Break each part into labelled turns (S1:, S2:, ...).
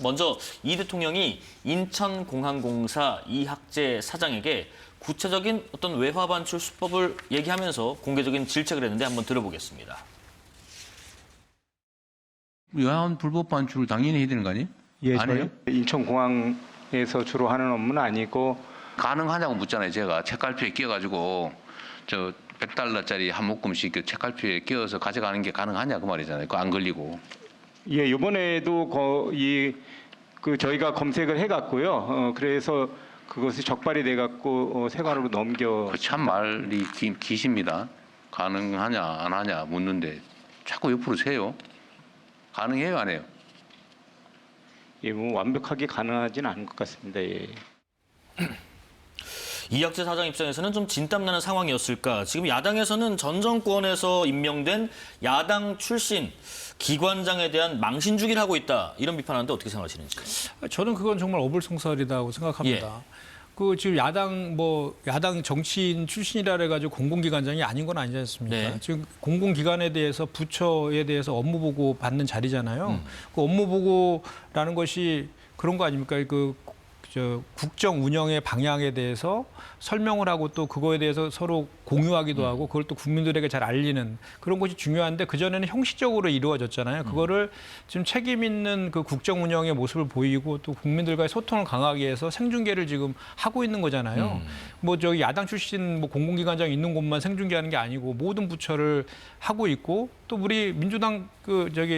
S1: 먼저 이 대통령이 인천공항공사 이학재 사장에게 구체적인 어떤 외화 반출 수법을 얘기하면서 공개적인 질책을 했는데 한번 들어보겠습니다.
S2: 외환 불법 반출을 당연히 해야 되는 거 아니에요?
S3: 예,
S2: 안 해요?
S3: 인천공항에서 주로 하는 업무는 아니고
S2: 가능하냐고 묻잖아요. 제가 책갈피에 끼워가지고 저 100달러짜리 한 묶음씩 그 책갈피에 끼워서 가져가는 게 가능하냐 그 말이잖아요. 그거 안 걸리고.
S3: 예, 이번에도 저희가 검색을 해갔고요. 그래서 그것이 적발이 돼갖고 세관으로 넘겨.
S2: 참 말이 기십니다. 가능하냐 안 하냐 묻는데 자꾸 옆으로 세요. 가능해요 안 해요?
S3: 예, 뭐 완벽하게 가능하진 않은 것 같습니다. 예.
S1: 이학재 사장 입장에서는 좀 진땀나는 상황이었을까. 지금 야당에서는 전 정권에서 임명된 야당 출신 기관장에 대한 망신주기를 하고 있다. 이런 비판하는데 어떻게 생각하시는지.
S4: 저는 그건 정말 어불성설이라고 생각합니다. 그 지금 야당 정치인 출신이라 해가지고 공공기관장이 아닌 건 아니지 않습니까?
S1: 네.
S4: 지금 공공기관에 대해서 부처에 대해서 업무 보고 받는 자리잖아요. 그 업무 보고라는 것이 그런 거 아닙니까? 국정 운영의 방향에 대해서 설명을 하고 또 그거에 대해서 서로 공유하기도 하고 그걸 또 국민들에게 잘 알리는 그런 것이 중요한데 그전에는 형식적으로 이루어졌잖아요. 그거를 지금 책임 있는 그 국정 운영의 모습을 보이고 또 국민들과의 소통을 강하게 해서 생중계를 지금 하고 있는 거잖아요. 야당 출신 공공기관장 있는 곳만 생중계하는 게 아니고 모든 부처를 하고 있고 또 우리 민주당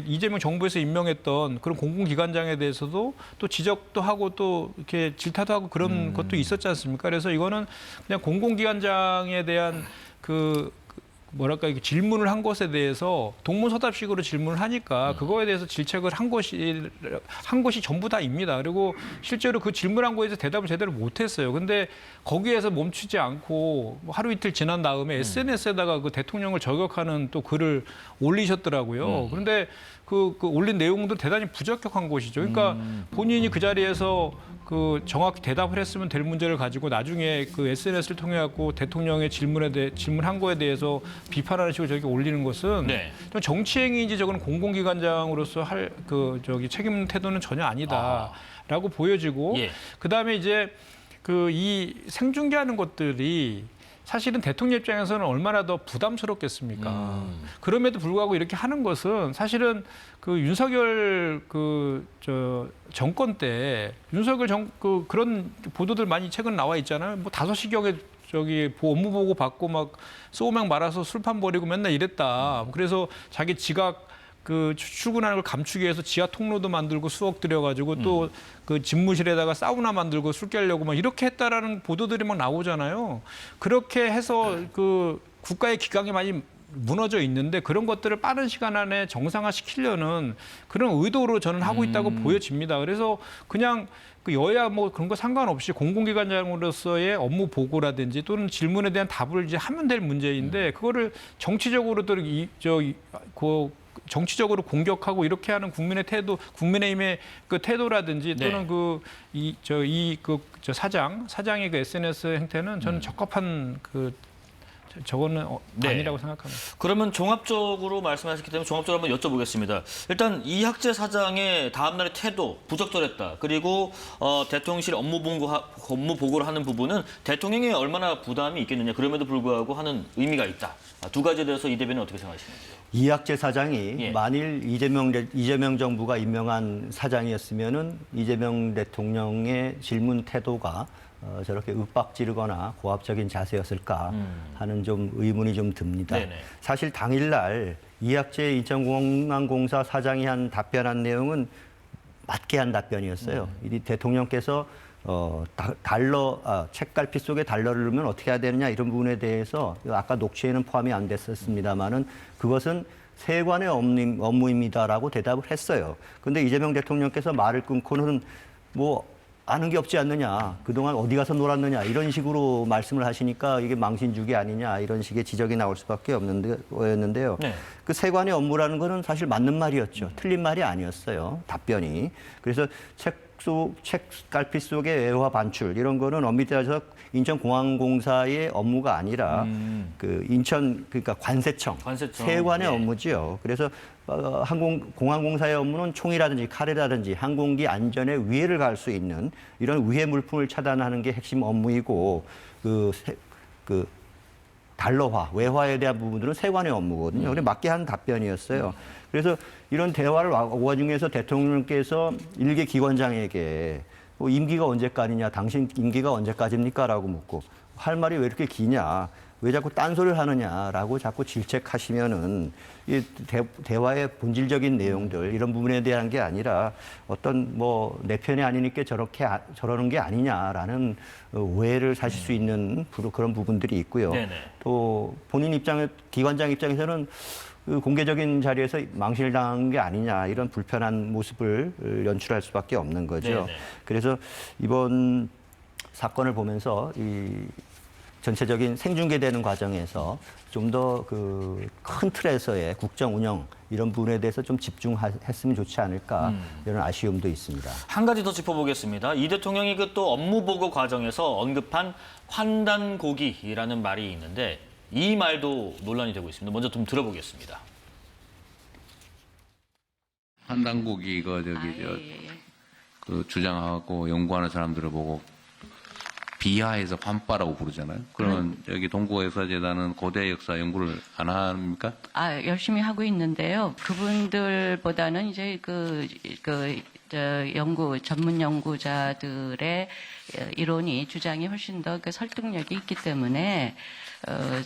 S4: 이재명 정부에서 임명했던 그런 공공기관장에 대해서도 또 지적도 하고 또 이렇게 질타도 하고 그런 것도 있었지 않습니까? 그래서 이거는 그냥 공공기관장에 대한 질문을 한 것에 대해서 동문서답식으로 질문을 하니까 그거에 대해서 질책을 한 것이 전부 다입니다. 그리고 실제로 그 질문한 거에 대해서 대답을 제대로 못했어요. 근데 거기에서 멈추지 않고 하루 이틀 지난 다음에 SNS에다가 그 대통령을 저격하는 또 글을 올리셨더라고요. 그런데 그 올린 내용도 대단히 부적격한 것이죠. 그러니까 본인이 그 자리에서 정확히 대답을 했으면 될 문제를 가지고 나중에 그 SNS를 통해 갖고 대통령의 질문한 거에 대해서 비판하는 식으로 저렇게 올리는 것은
S1: 네.
S4: 좀 정치행위인지 저거는 공공기관장으로서 할 책임 태도는 전혀 아니다라고 보여지고 그다음에 이제 이 생중계하는 것들이 사실은 대통령 입장에서는 얼마나 더 부담스럽겠습니까? 그럼에도 불구하고 이렇게 하는 것은 사실은 윤석열 정권 때 윤석열 그런 보도들 많이 최근 나와 있잖아요. 5시경에 업무 보고 받고 막 쏘맹 말아서 술판 버리고 맨날 이랬다. 그래서 자기 지각 출근하는 걸 감추기 위해서 지하 통로도 만들고 수억 들여가지고 또 그 집무실에다가 사우나 만들고 술 깨려고 막 이렇게 했다라는 보도들이 막 나오잖아요. 그렇게 해서 국가의 기강이 많이 무너져 있는데 그런 것들을 빠른 시간 안에 정상화시키려는 그런 의도로 저는 하고 있다고 보여집니다. 그래서 그냥 여야 그런 거 상관없이 공공기관장으로서의 업무 보고라든지 또는 질문에 대한 답을 이제 하면 될 문제인데 그거를 정치적으로 정치적으로 공격하고 이렇게 하는 국민의 태도, 국민의힘의 태도라든지 또는 사장의 SNS 행태는 저는 적합한 저거는 아니라고 생각합니다.
S1: 그러면 종합적으로 말씀하셨기 때문에 종합적으로 한번 여쭤보겠습니다. 일단 이학재 사장의 다음 날의 태도 부적절했다. 그리고 대통령실 업무 보고를 하는 부분은 대통령이 얼마나 부담이 있겠느냐. 그럼에도 불구하고 하는 의미가 있다. 두 가지에 대해서 이 대변인 어떻게 생각하시는지요?
S5: 이학재 사장이 만일 이재명 정부가 임명한 사장이었으면은 이재명 대통령의 질문 태도가 저렇게 윽박지르거나 고압적인 자세였을까 하는 좀 의문이 좀 듭니다.
S1: 네네.
S5: 사실 당일날 이학재 인천공항공사 사장이 답변한 내용은 맞게 한 답변이었어요. 이 대통령께서 책갈피 속에 달러를 넣으면 어떻게 해야 되느냐 이런 부분에 대해서 아까 녹취에는 포함이 안 됐었습니다만은 그것은 세관의 업무입니다라고 대답을 했어요. 그런데 이재명 대통령께서 말을 끊고는 아는 게 없지 않느냐, 그동안 어디 가서 놀았느냐 이런 식으로 말씀을 하시니까 이게 망신주기 아니냐 이런 식의 지적이 나올 수밖에 없는데요.
S1: 네.
S5: 그 세관의 업무라는 거는 사실 맞는 말이었죠. 틀린 말이 아니었어요. 답변이. 그래서 책갈피 속의 외화 반출 이런 거는 엄밀히 따져서 인천공항공사의 업무가 아니라 그 인천 그러니까 관세청, 세관의
S1: 예.
S5: 업무지요. 그래서 공항공사의 업무는 총이라든지 칼이라든지 항공기 안전에 위해를 가할 수 있는 이런 위해 물품을 차단하는 게 핵심 업무이고 그 달러화, 외화에 대한 부분들은 세관의 업무거든요. 그래 맞게 한 답변이었어요. 그래서 이런 대화를 와중에서 대통령께서 일개 기관장에게 임기가 언제까지냐, 당신 임기가 언제까지입니까? 라고 묻고 할 말이 왜 이렇게 기냐, 왜 자꾸 딴소리를 하느냐라고 자꾸 질책하시면은 이 대화의 본질적인 내용들 이런 부분에 대한 게 아니라 어떤 뭐 내 편이 아니니까 저러는 게 아니냐라는 오해를 사실 수 있는 그런 부분들이 있고요.
S1: 네네.
S5: 또 본인 기관장 입장에서는 그 공개적인 자리에서 망신을 당한 게 아니냐 이런 불편한 모습을 연출할 수밖에 없는 거죠.
S1: 네네.
S5: 그래서 이번 사건을 보면서 이 전체적인 생중계되는 과정에서 좀 더 그 큰 틀에서의 국정 운영 이런 부분에 대해서 좀 집중했으면 좋지 않을까 이런 아쉬움도 있습니다.
S1: 한 가지 더 짚어보겠습니다. 이 대통령이 그 또 업무 보고 과정에서 언급한 환단고기라는 말이 있는데 이 말도 논란이 되고 있습니다. 먼저 좀 들어보겠습니다.
S2: 한단국이 이거 그 주장하고 연구하는 사람들을 보고 비하해서 환빠라고 부르잖아요. 그러면 여기 동국역사재단은 고대 역사 연구를 안 합니까?
S6: 열심히 하고 있는데요. 그분들보다는 이제 전문 연구자들의 이론이 주장이 훨씬 더 설득력이 있기 때문에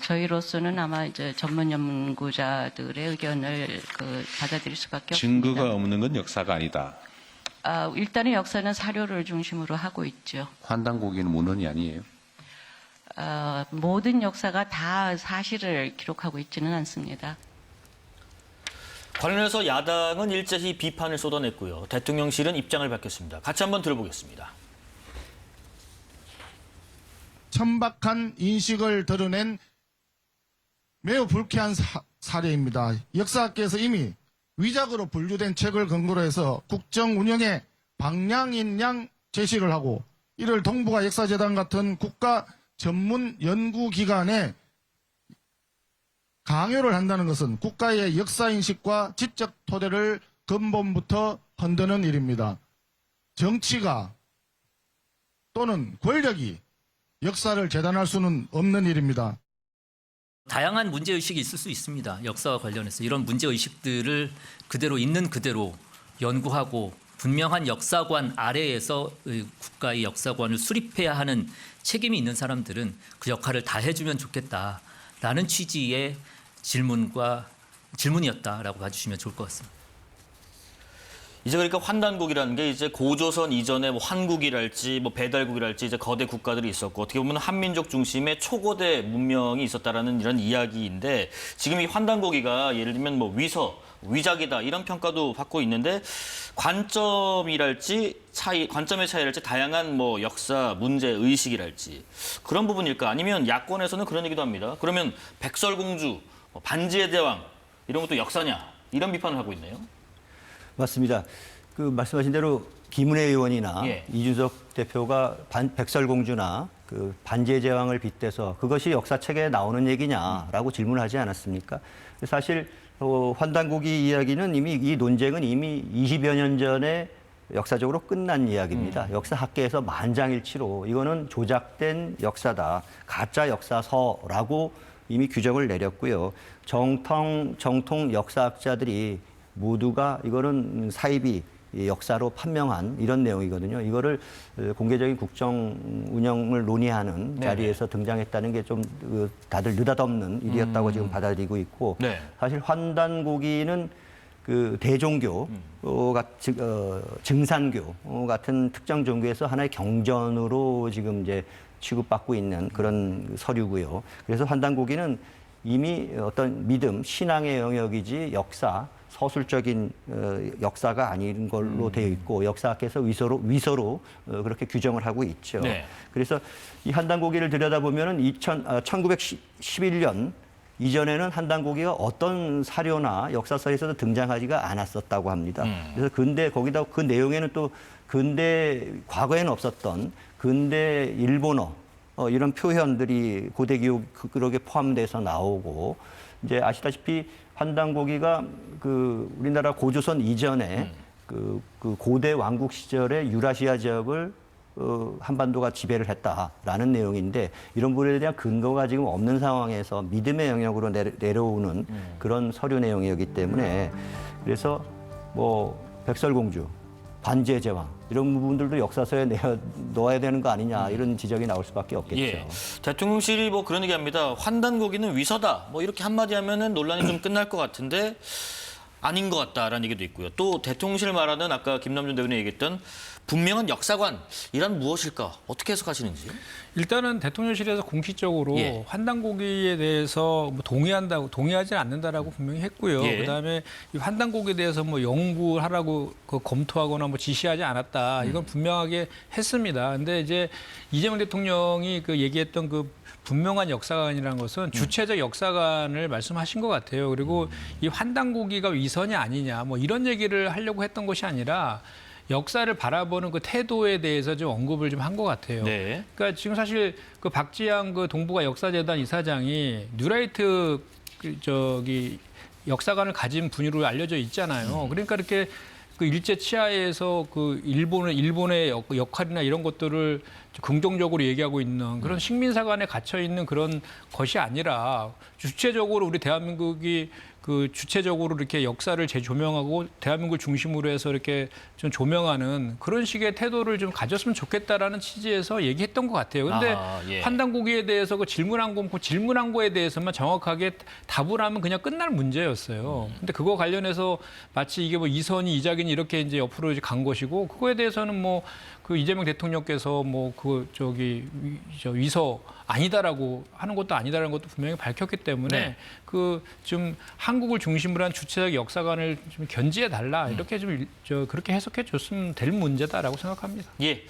S6: 저희로서는 아마 이제 전문 연구자들의 의견을 받아들일 수밖에 없습니다.
S7: 증거가 없는 건 역사가 아니다.
S6: 일단은 역사는 사료를 중심으로 하고 있죠.
S2: 환단고기는 문헌이 아니에요.
S6: 모든 역사가 다 사실을 기록하고 있지는 않습니다.
S1: 관련해서 야당은 일제히 비판을 쏟아냈고요. 대통령실은 입장을 밝혔습니다. 같이 한번 들어보겠습니다.
S8: 천박한 인식을 드러낸 매우 불쾌한 사례입니다. 역사학계에서 이미 위작으로 분류된 책을 근거로 해서 국정 운영에 방향인양 제시를 하고 이를 동북아 역사재단 같은 국가 전문 연구기관에 강요를 한다는 것은 국가의 역사인식과 지적 토대를 근본부터 흔드는 일입니다. 정치가 또는 권력이 역사를 재단할 수는 없는 일입니다.
S9: 다양한 문제의식이 있을 수 있습니다. 역사와 관련해서 이런 문제의식들을 그대로 있는 그대로 연구하고 분명한 역사관 아래에서 국가의 역사관을 수립해야 하는 책임이 있는 사람들은 그 역할을 다 해주면 좋겠다라는 취지의 질문이었다라고 봐주시면 좋을 것 같습니다.
S1: 이제 그러니까 환단국이라는 게 이제 고조선 이전에 뭐 환국이랄지 뭐 배달국이랄지 이제 거대 국가들이 있었고 어떻게 보면 한민족 중심의 초고대 문명이 있었다라는 이런 이야기인데 지금 이 환단고기가 예를 들면 뭐 위작이다 이런 평가도 받고 있는데 관점의 차이랄지 다양한 뭐 역사 문제 의식이랄지 그런 부분일까 아니면 야권에서는 그런 얘기도 합니다. 그러면 백설공주, 반지의 제왕 이런 것도 역사냐 이런 비판을 하고 있네요.
S5: 맞습니다. 그 말씀하신 대로 김은혜 의원이나
S1: 예.
S5: 이준석 대표가 백설공주나 그 반지의 제왕을 빗대서 그것이 역사책에 나오는 얘기냐라고 질문하지 않았습니까? 사실 환단고기 이야기는 이 논쟁은 이미 20여 년 전에 역사적으로 끝난 이야기입니다. 역사학계에서 만장일치로 이거는 조작된 역사다, 가짜 역사서라고 이미 규정을 내렸고요. 정통 역사학자들이 모두가 이거는 사이비 역사로 판명한 이런 내용이거든요. 이거를 공개적인 국정 운영을 논의하는 자리에서 등장했다는 게 좀 다들 느닷없는 일이었다고 지금 받아들이고 있고
S1: 네.
S5: 사실 환단고기는 그 대종교, 증산교 같은 특정 종교에서 하나의 경전으로 지금 이제 취급받고 있는 그런 서류고요. 그래서 환단고기는 이미 어떤 믿음, 신앙의 영역이지 역사, 서술적인 역사가 아닌 걸로 되어 있고 역사학에서 위서로 그렇게 규정을 하고 있죠.
S1: 네.
S5: 그래서 이 한단고기를 들여다보면은 1911년 이전에는 한단고기가 어떤 사료나 역사서에서도 등장하지가 않았었다고 합니다. 그래서 근데 거기다 그 내용에는 또 근대 과거에는 없었던 근대 일본어 이런 표현들이 고대 기록에 포함돼서 나오고 이제 아시다시피 환단고기가 그 우리나라 고조선 이전에 그 고대 왕국 시절에 유라시아 지역을 한반도가 지배를 했다라는 내용인데 이런 부분에 대한 근거가 지금 없는 상황에서 믿음의 영역으로 내려오는 그런 서류 내용이었기 때문에 그래서 뭐 백설공주, 반지의 제왕 이런 부분들도 역사서에 넣어야 되는 거 아니냐 이런 지적이 나올 수밖에 없겠죠.
S1: 예. 대통령실이 뭐 그런 얘기합니다. 환단고기는 위서다. 뭐 이렇게 한마디 하면은 논란이 좀 끝날 것 같은데 아닌 것 같다라는 얘기도 있고요. 또 대통령실 말하는 아까 김남준 대변인이 얘기했던 분명한 역사관 이란 무엇일까? 어떻게 해석하시는지?
S4: 일단은 대통령실에서 공식적으로
S1: 예.
S4: 환단고기에 대해서 뭐 동의하지 않는다라고 분명히 했고요.
S1: 예.
S4: 그다음에 이 환단고기에 대해서 뭐 연구하라고 검토하거나 뭐 지시하지 않았다. 이건 분명하게 했습니다. 근데 이제 이재명 대통령이 그 얘기했던 그 분명한 역사관이라는 것은 주체적 역사관을 말씀하신 것 같아요. 그리고 이 환단고기가 위선이 아니냐 뭐 이런 얘기를 하려고 했던 것이 아니라 역사를 바라보는 그 태도에 대해서 좀 언급을 좀 한 것 같아요.
S1: 네.
S4: 그러니까 지금 사실 그 박지양 그 동북아 역사재단 이사장이 뉴라이트 역사관을 가진 분으로 알려져 있잖아요. 그러니까 이렇게 그 일제 치하에서 그 일본의 역할이나 이런 것들을 긍정적으로 얘기하고 있는 그런 식민사관에 갇혀 있는 그런 것이 아니라 주체적으로 우리 대한민국이 그 주체적으로 이렇게 역사를 재조명하고 대한민국을 중심으로 해서 이렇게 좀 조명하는 그런 식의 태도를 좀 가졌으면 좋겠다라는 취지에서 얘기했던 것 같아요. 근데
S1: 예.
S4: 환단고기에 대해서 그 질문한 거에 대해서만 정확하게 답을 하면 그냥 끝날 문제였어요. 근데 그거 관련해서 마치 이게 뭐 이선이 이작인이 이렇게 이제 옆으로 이제 간 것이고 그거에 대해서는 뭐 그 이재명 대통령께서 뭐 그 위서 아니다라고 하는 것도 아니다라는 것도 분명히 밝혔기 때문에
S1: 네.
S4: 그 좀 한국을 중심으로 한 주체적 역사관을 좀 견지해 달라 이렇게 좀 그렇게 해석해 줬으면 될 문제다라고 생각합니다.
S1: 예.